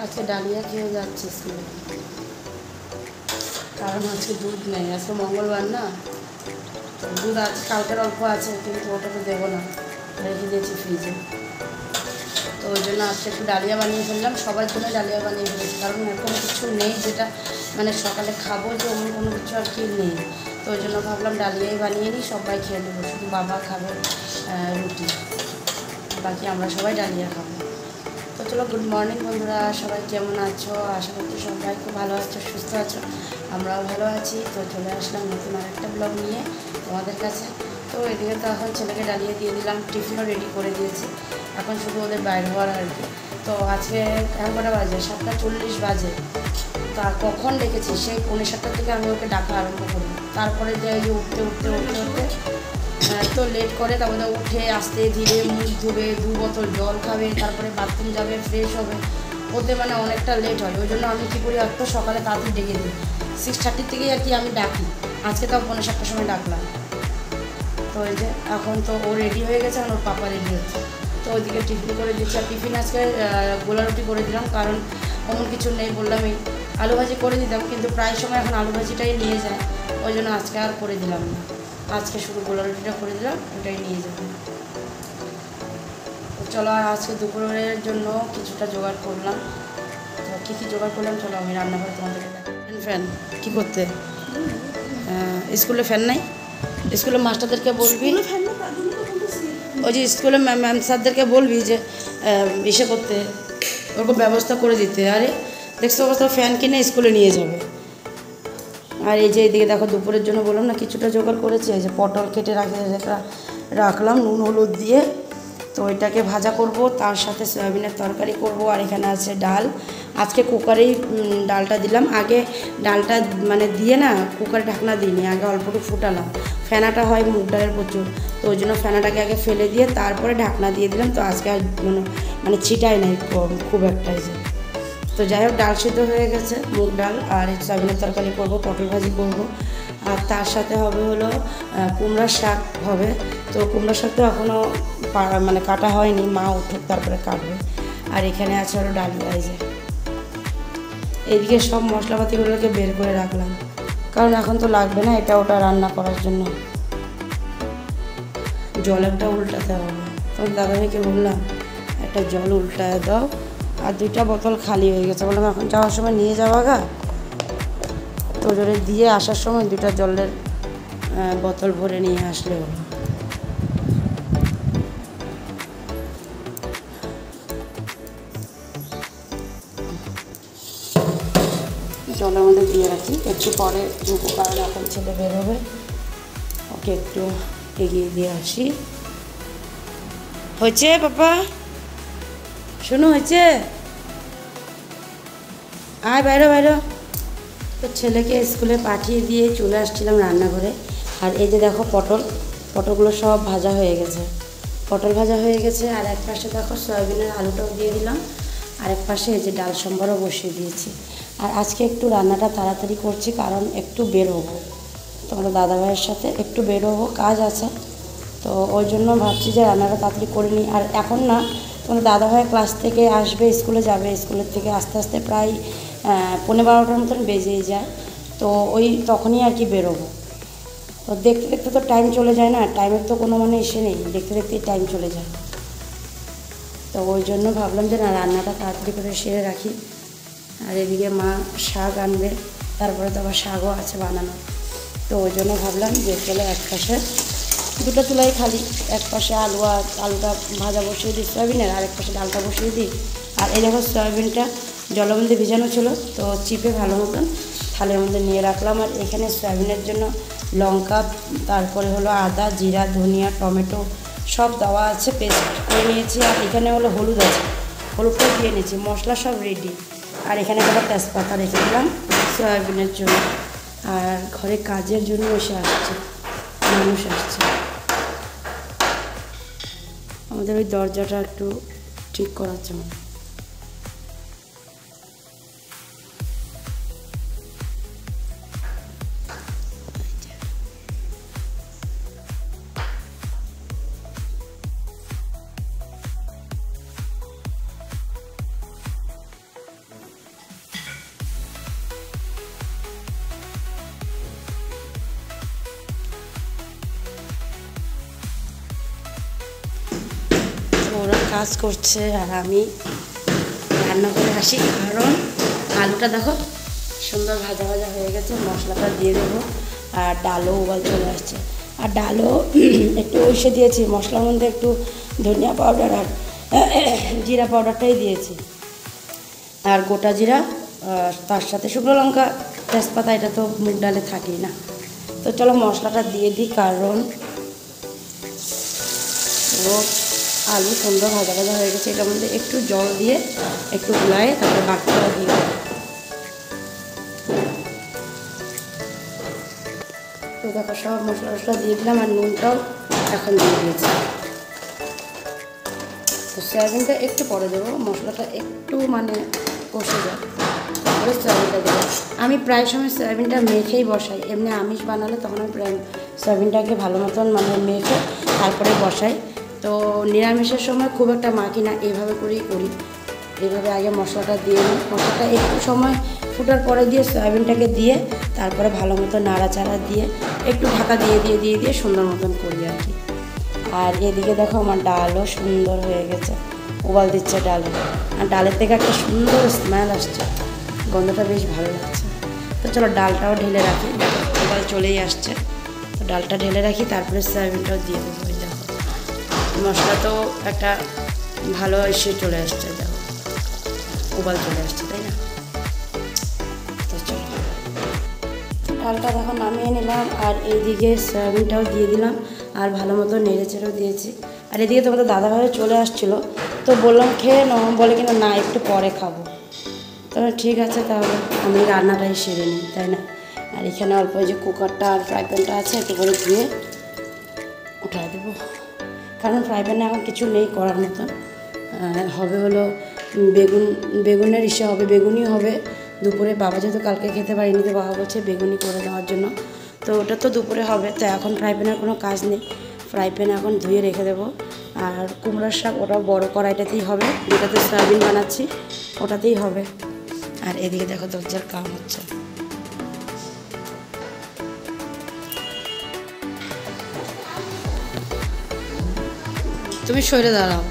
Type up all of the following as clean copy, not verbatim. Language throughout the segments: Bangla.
আজকে ডালিয়া খেয়ে যাচ্ছে স্কুলে, কারণ আজকে দুধ নেই, আজকে মঙ্গলবার না। দুধ আছে, কালকের অল্প আছে, কিন্তু ওটা তো দেবো না, রেখে দিয়েছি ফ্রিজে। তো ওই জন্য আজকে একটু ডালিয়া বানিয়ে ফেললাম, সবার জন্য ডালিয়া বানিয়ে ফেলেছি, কারণ এরকম কিছু নেই যেটা মানে সকালে খাবো, যে অন্য কোনো কিছু আর কি নেই। তো ওই জন্য ভাবলাম ডালিয়াই বানিয়ে নিই, সবাই খেয়ে নেবো, শুধু বাবা খাবে রুটি, বাকি আমরা সবাই ডালিয়া খাবো। তো চলো, গুড মর্নিং বন্ধুরা, সবাই কেমন আছো? আশা করছি সবাই খুব ভালো আছো, সুস্থ আছো, আমরাও ভালো আছি। তো চলে আসলাম নতুন আরেকটা ব্লগ নিয়ে তোমাদের কাছে। তো এদিকে তো এখন ছেলেকে ডালিয়ে দিয়ে দিলাম, টিফিনও রেডি করে দিয়েছি, এখন শুধু ওদের বাইরে হওয়ার আর কি। তো আজকে এখন কটা বাজে? 7:40 বাজে। তা কখন ডেকেছি, সেই 7:45 থেকে আমি ওকে ডাকা আরম্ভ করি। তারপরে যে উঠতে উঠতে উঠতে উঠতে তো লেট করে, তারপরে উঠে আস্তে ধীরে মুখ ধুবে, 2 বোতল জল খাবে, তারপরে বাথরুম যাবে, ফ্রেশ হবে, ওতে মানে অনেকটা লেট হয়। ওই জন্য আমি কী করি, এত সকালে তাড়াতাড়ি ডেকে দিই, 6:30 থেকেই আর কি আমি ডাকি। আজকে তাও 7:45 সময় ডাকলাম। তো ওই যে এখন তো ও রেডি হয়ে গেছে, এখন ওর পাপা রেডি হচ্ছে। তো ওইদিকে টিফিন করে দিচ্ছি, আর টিফিন আজকে গোলা রুটি করে দিলাম, কারণ অমন কিছু নেই, বললামই আলু ভাজি করে দিতাম, কিন্তু প্রায় সময় এখন আলু ভাজিটাই নিয়ে যায়, ওই জন্য আজকে আর করে দিলাম না। আজকে শুধু গোলা রুটিটা করে দিলাম, ওটাই নিয়ে যাবো। তো চলো, আর আজকে দুপুরের জন্য কিছুটা জোগাড় করলাম। তো কী কী জোগাড় করলাম চলো আমি রান্নাঘরে তোমাদেরকে দেখাই। ফ্যান কী করতে? স্কুলে ফ্যান নাই? স্কুলে মাস্টারদেরকে বলবি, ওই যে স্কুলে ম্যাম স্যারদেরকে বলবি যে ইসে করতে, ওরকম ব্যবস্থা করে দিতে। আরে দেখছো অবস্থা, ফ্যান কিনে স্কুলে নিয়ে যাবে। আর এই যে এইদিকে দেখো, দুপুরের জন্য বললাম না কিছুটা জোগাড় করেছি। এই যে পটল কেটে রাখলাম নুন হলুদ দিয়ে, তো ওইটাকে ভাজা করব, তার সাথে সয়াবিনের তরকারি করব। আর এখানে আছে ডাল, আজকে কুকারেই ডালটা দিলাম। আগে ডালটা মানে দিয়ে না কুকারে ঢাকনা দিইনি, আগে অল্প একটু ফুটালাম, ফেনাটা হয় মুগ ডালের প্রচুর, তো ওই জন্য ফেনাটাকে আগে ফেলে দিয়ে তারপরে ঢাকনা দিয়ে দিলাম। তো আজকে আর মানে ছিটাই নাই খুব একটা। যে তো যাই হোক, ডাল সিদ্ধ হয়ে গেছে, মুগ ডাল, আর সয়াবিনের তরকারি করব, পটল ভাজি করব, আর তার সাথে হবে হলো কুমড়ার শাক হবে। তো কুমড়ার শাক তো এখনও মানে কাটা হয়নি, মা উঠুক তারপরে কাটবে। আর এখানে আছে হলো ডালিয়া। এই যে এইদিকে সব মশলাপাতিগুলোকে বের করে রাখলাম, কারণ এখন তো লাগবে না এটা ওটা রান্না করার জন্য। জল একটা উল্টাতে হবে, তখন দাদাভাইকে বললাম একটা জল উল্টায় দাও, আর 2টা বোতল খালি হয়ে গেছে, বললাম এখন যাওয়ার সময় নিয়ে যাওয়া গা। তো জলে দিয়ে আসার সময় 2টা জলের বোতল ভরে নিয়ে আসলে হলো। জলের মধ্যে দিয়ে রাখি, একটু পরে ঢুকো, কারণ এখন ছেলে বেরোবে, ওকে একটু এগিয়ে দিয়ে আসি। হয়েছে পাপা, শোনো হয়েছে, আয় বাইরো বাইরো। তো ছেলেকে স্কুলে পাঠিয়ে দিয়ে চলে আসছিলাম রান্নাঘরে। আর এই যে দেখো পটলগুলো সব ভাজা হয়ে গেছে, পটল ভাজা হয়ে গেছে। আর এক পাশে দেখো সয়াবিনের আলুটাও দিয়ে দিলাম, আর এক পাশে এই যে ডাল সম্বরও বসিয়ে দিয়েছি। আর আজকে একটু রান্নাটা তাড়াতাড়ি করছি, কারণ একটু বের হবো, তোমাদের দাদাভাইয়ের সাথে একটু বের হবো, কাজ আছে। তো ওই জন্য ভাবছি যে রান্নাটা তাড়াতাড়ি করে নিই। আর এখন না তোমাদের দাদাভাই ক্লাস থেকে আসবে, স্কুলে যাবে, স্কুলের থেকে আস্তে আস্তে প্রায় 11:30 মতন বেজেই যায়। তো ওই তখনই আর কি বেরোবো। তো দেখতে দেখতে তো টাইম চলে যায় না, টাইমের তো কোনো মানে এসে নেই, দেখতে দেখতেই টাইম চলে যায়। তো ওই জন্য ভাবলাম যে না, রান্নাটা তাড়াতাড়ি করে সেরে রাখি। আর এদিকে মা শাক আনবে, তারপরে তো আবার শাকও আছে বানানো। তো ওই জন্য ভাবলাম যে চলে এক পাশে 2টা চুলাই খালি, এক পাশে আলুটা ভাজা বসিয়ে দিই সয়াবিনের, আর এক পাশে ডালটা বসিয়ে দিই। আর এই দেখো সয়াবিনটা জলের মধ্যে ভিজানো ছিল, তো চিপে ভালো মতন থালের মধ্যে নিয়ে রাখলাম। আর এখানে সয়াবিনের জন্য লঙ্কা, তারপরে হলো আদা, জিরা, ধনিয়া, টমেটো সব দেওয়া আছে, পেস্ট করে নিয়েছি। আর এখানে হলো হলুদ আছে, হলুদটাও দিয়ে নিয়েছি, মশলা সব রেডি। আর এখানে একটা তেজপাতা রেখে দিলাম সয়াবিনের জন্য। আর ঘরে কাজের জন্য এসে আসছে, মানুষ আসছে, আমাদের ওই দরজাটা একটু ঠিক করার জন্য। ওরা কাজ করছে আর আমি রান্না করে আসি, কারণ আলুটা দেখো সুন্দর ভাজা ভাজা হয়ে গেছে, মশলাটা দিয়ে দেবো। আর ডালও উবাল চলে আসছে, আর ডালও একটু ওইসে দিয়েছি, মশলার মধ্যে একটু ধনিয়া পাউডার আর জিরা পাউডারটাই দিয়েছি, আর গোটা জিরা, তার সাথে শুকনো লঙ্কা, তেজপাতা, এটা তো মুগ ডালে থাকেই না। তো চলো মশলাটা দিয়ে দিই, কারণ আলু সুন্দর ভাজা ভাজা হয়ে গেছে। এটার মধ্যে একটু জল দিয়ে একটু গুলায় তারপরে বাকিটা দিয়ে দেবো। তো দেখো সব মশলা টশলা দিয়ে দিলাম, আর নুনটাও এখন দিয়ে দিয়েছি। তো সয়াবিনটা একটু পরে দেবো, মশলাটা একটু মানে কষে যায়, তারপরে সয়াবিনটা দেবো। আমি প্রায় সময় সয়াবিনটা মেখেই বসাই, এমনি আমিষ বানালে তখন আমি প্রায় সয়াবিনটাকে ভালো মতন মানে মেখে তারপরে বসাই। তো নিরামিষের সময় খুব একটা মাখি না, এইভাবে করেই করি। এইভাবে আগে মশলাটা দিয়ে নিই, মশলাটা একটু সময় ফুটার পরে দিয়ে সয়াবিনটাকে দিয়ে তারপরে ভালো মতো নাড়াচাড়া দিয়ে একটু ঢাকা দিয়ে দিয়ে দিয়ে দিয়ে সুন্দর মতন করি আর কি। আর এদিকে দেখো আমার ডালও সুন্দর হয়ে গেছে, উবাল দিচ্ছে ডালে, আর ডালের থেকে একটা সুন্দর স্মেল আসছে, গন্ধটা বেশ ভালো লাগছে। তো চলো ডালটাও ঢেলে রাখি, উবাল চলেই আসছে। তো ডালটা ঢেলে রাখি, তারপরে সয়াবিনটাও দিয়ে দেবো। ওই দেখো মশলা তো একটা ভালো এসে চলে আসছে, দেখো উবাল চলে আসছে, তাই না? তো চলো ডালটা দেখো নামিয়ে নিলাম, আর এইদিকে সয়াবিনটাও দিয়ে দিলাম, আর ভালো মতো নেড়ে চেড়েও দিয়েছি। আর এদিকে তোমাদের দাদাভাই চলে আসছিলো, তো বললাম খেয়ে নাও, বলে কিনা না একটু পরে খাবো। তবে ঠিক আছে, তাহলে আমি রান্নাটাই সেরে নিই, তাই না? আর এখানে অল্প যে কুকারটা আর ফ্রাই প্যানটা আছে, একটু করে ধুয়ে উঠাই দেবো, কারণ ফ্রাই প্যানে এখন কিছু নেই করার মতন। হবে হলো বেগুনের ইসে হবে, বেগুনি হবে দুপুরে। বাবা যেহেতু কালকে খেতে পারিনি, তো বাবা বলছে বেগুনি করে দেওয়ার জন্য, তো ওটা তো দুপুরে হবে। তো এখন ফ্রাই প্যানের কোনো কাজ নেই, ফ্রাই প্যান এখন ধুয়ে রেখে দেবো। আর কুমড়োর শাক ওটা বড় কড়াইটাতেই হবে, যেটাতে সয়াবিন বানাচ্ছি ওটাতেই হবে। আর এদিকে দেখো দরজার কাম হচ্ছে। তুমি সরে দাঁড়াও।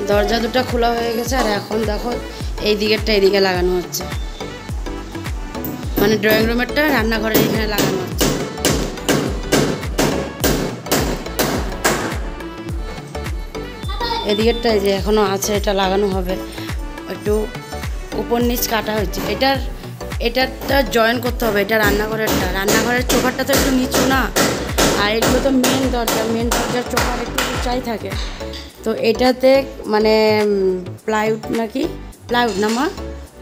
দরজা দুটো খোলা হয়ে গেছে, আর এখন দেখো এই দিকেরটা এদিকে লাগানো হচ্ছে, মানে ড্রয়িং রুমেরটা রান্নাঘরের এখানে লাগানো হচ্ছে। এদিকেরটাই যে এখনো আছে, এটা লাগানো হবে, একটু উপর নিচ কাটা হচ্ছে। এটারটা জয়েন করতে হবে, এটা রান্নাঘরের চোখারটা তো একটু নিচু না, আর এগুলো তো মেন দরজার চোখার একটু উঁচাই থাকে। তো এটাতে মানে প্লাইউড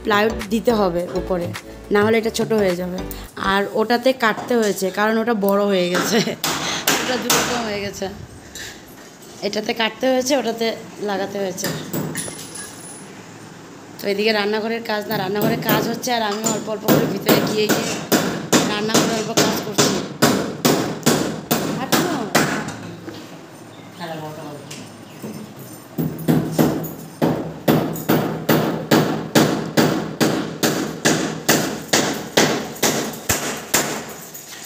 প্লাইউড দিতে হবে উপরে, না হলে এটা ছোট হয়ে যাবে। আর ওটাতে কাটতে হয়েছে, কারণ ওটা বড় হয়ে গেছে, ওটা দুরকম হয়ে গেছে। এটাতে কাটতে হয়েছে, ওটাতে লাগাতে হয়েছে। তো এদিকে রান্নাঘরের কাজ হচ্ছে, আর আমি অল্প অল্প করে ভিতরে গিয়ে রান্নাঘরে অল্প কাজ করছি।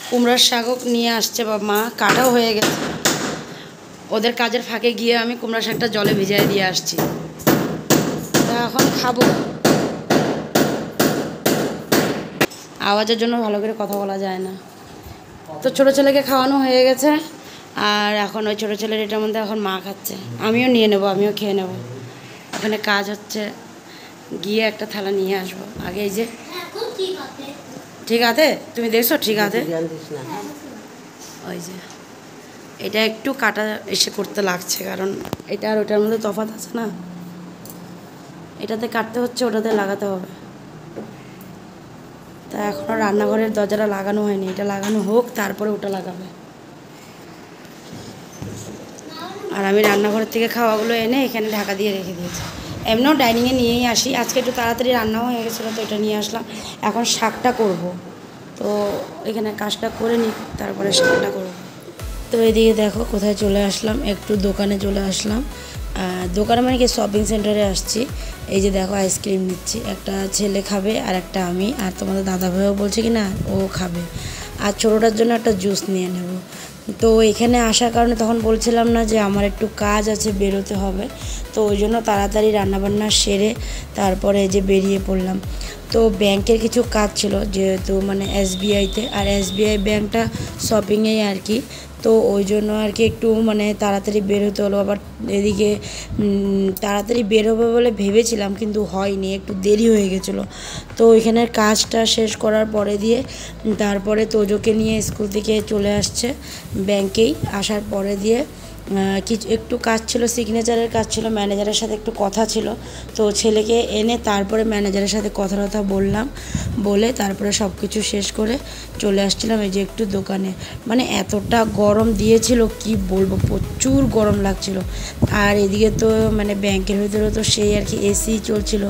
কুমড়োর শাকও নিয়ে আসছে মা, কাটাও হয়ে গেছে। ওদের কাজের ফাঁকে গিয়ে আমি কুমড়ো শাকটা জলে ভিজিয়ে দিয়ে আসছি, তা এখন খাবো। আওয়াজের জন্য ভালো করে কথা বলা যায় না। তো ছোটো ছেলেকে খাওয়ানো হয়ে গেছে, আর এখন ওই ছোটো ছেলের এটার মধ্যে এখন মা খাচ্ছে, আমিও নিয়ে নেব, আমিও খেয়ে নেব। ওখানে কাজ হচ্ছে, গিয়ে একটা থালা নিয়ে আসবো আগে। এই যে ঠিক আছে, তুমি দেখছো ঠিক আছে, ওই যে এটা একটু কাটা এসে করতে লাগছে, কারণ এটা আর ওটার মধ্যে তফাৎ আছে না, এটাতে কাটতে হচ্ছে, ওটাতে লাগাতে হবে। তা এখনও রান্নাঘরের দরজাটা লাগানো হয়নি, এটা লাগানো হোক তারপরে ওটা লাগাবে। আর আমি রান্নাঘরের থেকে খাওয়াগুলো এনে এখানে ঢাকা দিয়ে রেখে দিয়েছি। এমনিও ডাইনিংয়ে নিয়েই আসি, আজকে একটু তাড়াতাড়ি রান্নাও হয়ে গেছিলো, তো এটা নিয়ে আসলাম। এখন শাকটা করব, তো এখানে কাজটা করে নিই, তারপরে শাকটা করব। তো এদিকে দেখো কোথায় চলে আসলাম, একটু দোকানে চলে আসলাম। দোকানে মানে কি শপিং সেন্টারে আসছি। এই যে দেখো আইসক্রিম নিচ্ছি, একটা ছেলে খাবে আর একটা আমি, আর তোমাদের দাদা ভাইও বলছে কি না ও খাবে, আর ছোটোটার জন্য একটা জুস নিয়ে নেব। তো এখানে আসার কারণে তখন বলছিলাম না যে আমার একটু কাজ আছে, বেরোতে হবে, তো ওই জন্য তাড়াতাড়ি রান্নাবান্না সেরে তারপরে যে বেরিয়ে পড়লাম। তো ব্যাংকের কিছু কাজ ছিল যেহেতু মানে এসবিআইতে, আর এসবিআই ব্যাংকটা শপিংয়েই আর কি, তো ওই জন্য আর কি একটু মানে তাড়াতাড়ি বের হতে হলো। আবার এদিকে তাড়াতাড়ি বের হবে বলে ভেবেছিলাম কিন্তু হয়নি, একটু দেরি হয়ে গেছিলো। তো ওইখানের কাজটা শেষ করার পরে দিয়ে তারপরে তোজোকে নিয়ে স্কুল থেকে চলে আসছে ব্যাংকেই, আসার পরে দিয়ে কিছু একটু কাজ ছিল, সিগনেচারের কাজ ছিল, ম্যানেজারের সাথে একটু কথা ছিল, তো ছেলেকে এনে তারপরে ম্যানেজারের সাথে কথা বললাম, বলে তারপরে সব কিছু শেষ করে চলে আসছিলাম এই যে একটু দোকানে। মানে এতটা গরম দিয়েছিল কি বলবো, প্রচুর গরম লাগছিল। আর এদিকে তো মানে ব্যাংকের ভিতরে তো সেই আর কি এসি চলছিল,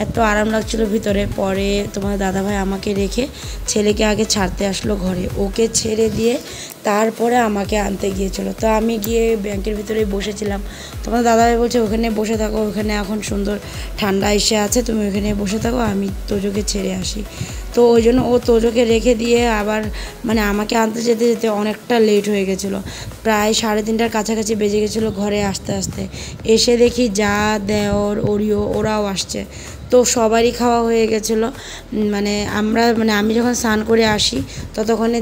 এত আরাম লাগছিল ভিতরে। পরে তোমার দাদাভাই আমাকে রেখে ছেলেকে আগে ছাড়তে আসলো ঘরে, ওকে ছেড়ে দিয়ে তারপরে আমাকে আনতে গিয়েছিলো। তো আমি গিয়ে ব্যাংকের ভিতরেই বসেছিলাম। তোমার দাদাভাই বলছে ওখানে বসে থাকো, ওখানে এখন সুন্দর ঠান্ডা এসে আছে, তুমি ওখানে বসে থাকো, আমি তোজোকে ছেড়ে আসি। তো ওই জন্য ও তোজোকে রেখে দিয়ে আবার মানে আমাকে আনতে যেতে যেতে অনেকটা লেট হয়ে গেছিলো, প্রায় 3:30টার কাছাকাছি বেজে গেছিলো ঘরে আসতে আসতে। এসে দেখি যা দেওর ওরিও ওরাও আসছে, তো সবারই খাওয়া হয়ে গেছিলো। মানে আমি যখন স্নান করে আসি ততক্ষণে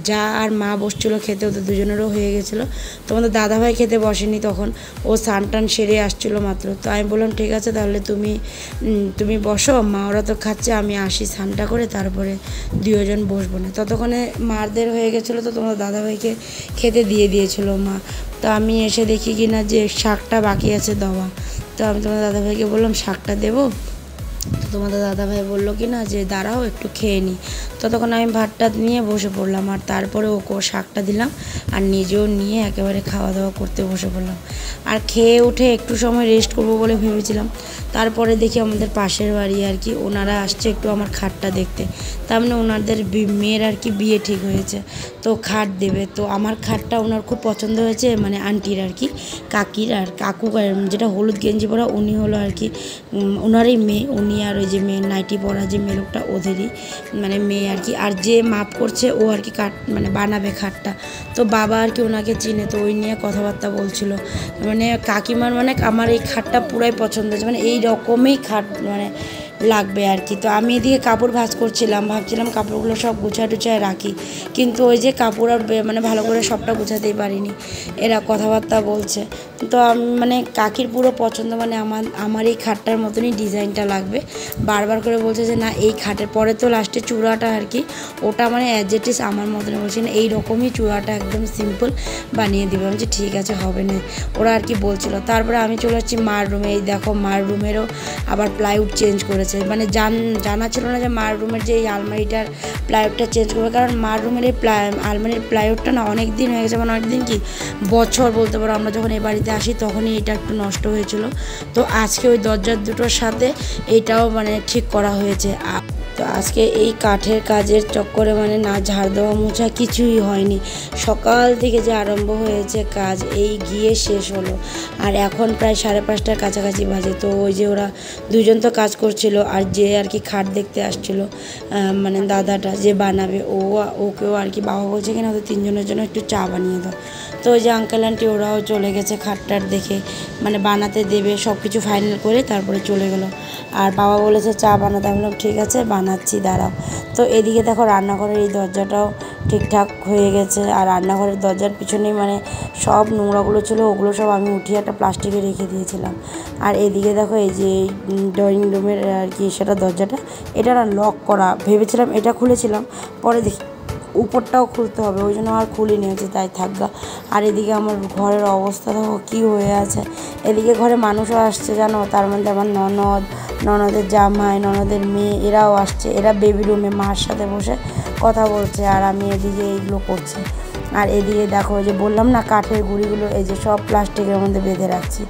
যা আর মা বসছিলো খেতে, ওদের দুজনেরও হয়ে গেছিলো। তোমাদের দাদাভাই খেতে বসেনি তখন, ও স্নান টান সেরে আসছিলো মাত্র। তো আমি বললাম ঠিক আছে তাহলে তুমি বসো, মা ওরা তো খাচ্ছে, আমি আসি স্নানটা করে তারপরে দুজন বসবো না। ততক্ষণে মারদের হয়ে গেছিলো, তো তোমাদের দাদাভাইকে খেতে দিয়ে দিয়েছিলো মা। তো আমি এসে দেখি কি না যে শাকটা বাকি আছে দেওয়া, তো আমি তোমাদের দাদাভাইকে বললাম শাকটা দেবো। তো তোমাদের দাদাভাই বললো কি না যে দাঁড়াও একটু খেয়ে নিই। ততক্ষণ আমি ভাতটা নিয়ে বসে পড়লাম, আর তারপরে ওকে শাকটা দিলাম আর নিজেও নিয়ে একেবারে খাওয়া দাওয়া করতে বসে পড়লাম। আর খেয়ে উঠে একটু সময় রেস্ট করবো বলে ভেবেছিলাম, তারপরে দেখি আমাদের পাশের বাড়ি আর কি ওনারা আসছে একটু আমার খাটটা দেখতে। তার মানে ওনাদের মেয়ের আর কি বিয়ে ঠিক হয়েছে, তো খাট দেবে। তো আমার খাটটা ওনার খুব পছন্দ হয়েছে, মানে আন্টির আর কি কাকির আর কাকু, যেটা হলুদ গেঞ্জি পরা উনি হলো আর কি ওনারই মেয়ে, উনি আর ওই যে মেয়ের নাইটি পরা যে মেয়ে লোকটা ওদেরই মানে মেয়ে আর কি। আর যে মাপ করছে ও আর কি কাট মানে বানাবে খাটটা, তো বাবা আর কি ওনাকে চিনে, তো ওই নিয়ে কথাবার্তা বলছিল। মানে কাকিমার মানে আমার এই খাটটা পুরাই পছন্দ হয়েছে, মানে এই রকমই খাট মানে লাগবে আর কি। তো আমি এদিকে কাপড় ভাঁজ করছিলাম, ভাবছিলাম কাপড়গুলো সব গুছায় রাখি, কিন্তু ওই যে কাপড় আর মানে ভালো করে সবটা গুছাতেই পারিনি, এরা কথাবার্তা বলছে। তো আমি মানে কাকির পুরো পছন্দ, মানে আমার এই খাটটার মতনই ডিজাইনটা লাগবে, বারবার করে বলছে যে না এই খাটের পরে তো লাস্টে চূড়াটা আর কি ওটা মানে অ্যাজ ইট ইজ আমার মতন, বলছি না এই রকমই চূড়াটা একদম সিম্পল বানিয়ে দিবে। আমি বলছি ঠিক আছে হবে না, ওরা আর কি বলছিল। তারপরে আমি চলে যাচ্ছি মার রুমে, এই দেখো মার রুমেরও আবার প্লাইউড চেঞ্জ করেছে, মানে জানা ছিল না যে মার রুমের যে এই আলমারিটার প্লাইউডটা চেঞ্জ করবে, কারণ মার রুমের এই আলমারির প্লাইউডটা না অনেক দিন হয়ে গেছে, মানে অনেক দিন কি বছর বলতে পারো, আমরা যখন এই বাড়িতে আসি তখনই এটা একটু নষ্ট হয়েছিল। তো আজকে ওই দরজার দুটোর সাথে এইটাও মানে ঠিক করা হয়েছে। তো আজকে এই কাঠের কাজের চক্করে মানে না ঝাড় দেওয়া মোছা কিছুই হয়নি, সকাল থেকে যে আরম্ভ হয়েছে কাজ এই গিয়ে শেষ হলো, আর এখন প্রায় 5:30টার কাছাকাছি বাজে। তো ওই যে ওরা দুজন তো কাজ করছিল, আর যে আর কি খাট দেখতে আসছিল মানে দাদাটা যে বানাবে ওকেও আর কি বাবা বলছে কিনা ওদের 3জনের জন্য একটু চা বানিয়ে দাও। তো ওই যে আঙ্কেল আন্টি ওরাও চলে গেছে খাটটার দেখে, মানে বানাতে দেবে সব কিছু ফাইনাল করে তারপরে চলে গেল। আর বাবা বলেছে চা বানাতে, আমি বললাম ঠিক আছে বানাচ্ছি দাঁড়াও। তো এদিকে দেখো রান্নাঘরের এই দরজাটাও ঠিকঠাক হয়ে গেছে, আর রান্নাঘরের দরজার পিছনেই মানে সব নোংরাগুলো ছিল ওগুলো সব আমি উঠিয়ে একটা প্লাস্টিকে রেখে দিয়েছিলাম। আর এদিকে দেখো এই যে ড্রয়িং রুমের আর কি সেটা দরজাটা, এটা না লক করা, ভেবেছিলাম এটা খুলেছিলাম, পরে দেখি উপরটাও খুলতে হবে, ওই জন্য আর খুলে নিয়েছে তাই থাকগা। আর এদিকে আমার ঘরের অবস্থা দেখো কী হয়ে আছে, এদিকে ঘরে মানুষও আসছে জানো, তার মধ্যে আমার ননদের জামাই, ননদের মেয়ে এরাও আসছে, এরা বেবি রুমে মার সাথে বসে কথা বলছে, আর আমি এদিকে এইগুলো করছি। আর এদিকে দেখো যে বললাম না কাঠের গুঁড়িগুলো এই যে সব প্লাস্টিকের মধ্যে বেঁধে রাখছি,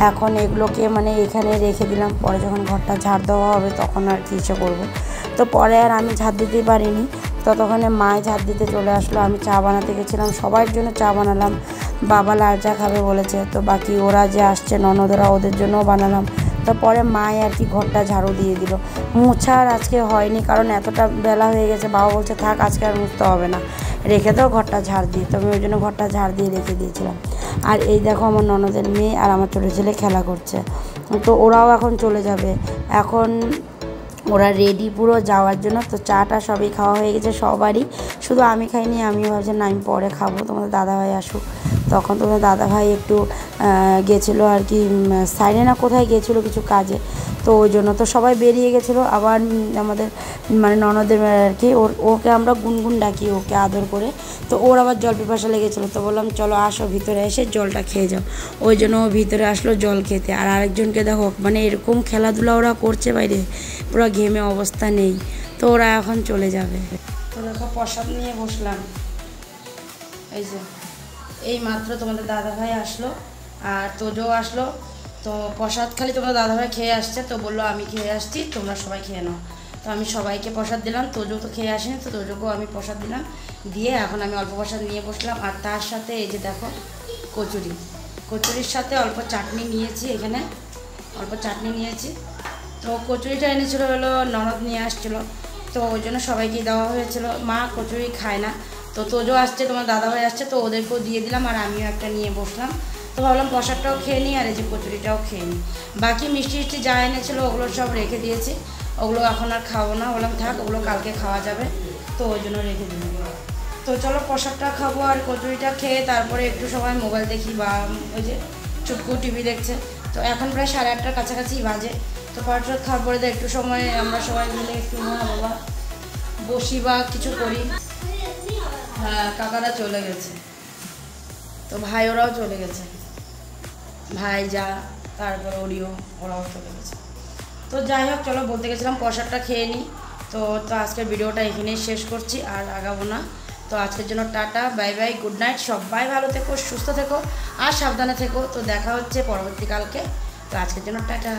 এখন এগুলোকে মানে এখানে রেখে দিলাম, পরে যখন ঘরটা ঝাড় দেওয়া হবে তখন আর কি ইচ্ছে করবো। তো পরে আর আমি ঝাড় দিতেই পারিনি, ততক্ষণে মায় ঝাড় দিতে চলে আসলো, আমি চা বানাতে গেছিলাম, সবার জন্য চা বানালাম। বাবা লাল চা খাবে বলেছে, তো বাকি ওরা যে আসছে ননদরা ওদের জন্যও বানালাম। তারপরে মায় আর কি ঘরটা ঝাড়ু দিয়ে দিল। মোছা আর আজকে হয়নি, কারণ এতটা বেলা হয়ে গেছে। বাবা বলছে থাক আজকে আর মুছতে হবে না, রেখে দাও ঘরটা ঝাড় দিয়ে। তো আমি ওই জন্য ঘরটা ঝাড় দিয়ে রেখে দিয়েছিলাম। আর এই দেখো আমার ননদের মেয়ে আর আমার ছোটো ছেলে খেলা করছে। তো ওরাও এখন চলে যাবে, এখন ওরা রেডি পুরো যাওয়ার জন্য। তো চাটা সবই খাওয়া হয়ে গেছে সবারই, শুধু আমি খাইনি। আমি ভাবছি না আমি পরে খাবো, তোমাদের দাদাভাই আসুক। তখন তোমাদের দাদাভাই একটু গেছিলো আর কি সাইডে না কোথায় গেছিলো কিছু কাজে, তো ওই জন্য তো সবাই বেরিয়ে গেছিলো। আবার আমাদের মানে ননদের আর কি ওকে আমরা গুনগুন ডাকি ওকে আদর করে। তো ওর আবার জল পিপাসা লেগেছিলো, তো বললাম চলো আসো ভিতরে এসে জলটা খেয়ে যাও। ওই জন্য ও ভিতরে আসলো জল খেতে। আর আরেকজনকে দেখো মানে এরকম খেলাধুলা ওরা করছে বাইরে, পুরো ঘেমে অবস্থা নেই। তো ওরা এখন চলে যাবে। তো দেখো প্রসাদ নিয়ে বসলাম, এই যে এই মাত্র তোমাদের দাদাভাই আসলো আর তোজো আসলো। তো প্রসাদ খালি তোমাদের দাদাভাই খেয়ে আসছে, তো বললো আমি খেয়ে আসছি তোমরা সবাই খেয়ে নাও। তো আমি সবাইকে প্রসাদ দিলাম, তোজো তো খেয়ে আসেনি, তো তোজোকেও আমি প্রসাদ দিলাম, দিয়ে এখন আমি অল্প প্রসাদ নিয়ে বসলাম। আর তার সাথে এই যে দেখো কচুরি, কচুরির সাথে অল্প চাটনি নিয়েছি, এখানে অল্প চাটনি নিয়েছি। তো কচুরিটা এনেছিল হলো ননদ নিয়ে আসছিলো, তো ওই জন্য সবাইকে দেওয়া হয়েছিল। মা কচুরি খায় না, তো তোজো আসছে তোমার দাদাভাই আসছে, তো ওদেরকেও দিয়ে দিলাম আর আমিও একটা নিয়ে বসলাম। তো ভাবলাম প্রসাদটাও খেয়ে নিই আর এই যে কচুরিটাও খেয়ে নিই। বাকি মিষ্টি মিষ্টি যা এনেছিলো ওগুলো সব রেখে দিয়েছি, ওগুলো এখন আর খাবো না, বললাম থাক ওগুলো কালকে খাওয়া যাবে, তো ওই জন্য রেখে দিলাম। তো চলো প্রসাদটা খাবো আর কচুরিটা খেয়ে তারপরে একটু সময় মোবাইল দেখি, বা ওই যে চুটকু টিভি দেখছে। তো এখন প্রায় 8:30টার কাছাকাছি বাজে। তো প্রসাদ খাওয়ার পরে তো একটু সময় আমরা সবাই মিলে একটু বাবা বসি বা কিছু করি। হ্যাঁ কাকারা চলে গেছে, তো ভাই ওরাও চলে গেছে, ভাই যা তারপর ওরিও ওরাও চলে গেছে। তো যাই হোক চলো বলতে গেছিলাম প্রসাদটা খেয়ে নিই। তো আজকের ভিডিওটা এখানেই শেষ করছি, আর আগাবো না। তো আজকের জন্য tata, bye bye, good night. সবাই ভালো থেকো, সুস্থ থেকো আর সাবধানে থেকো। তো দেখা হচ্ছে পরবর্তীকালকে। তো আজকের জন্য টাটা।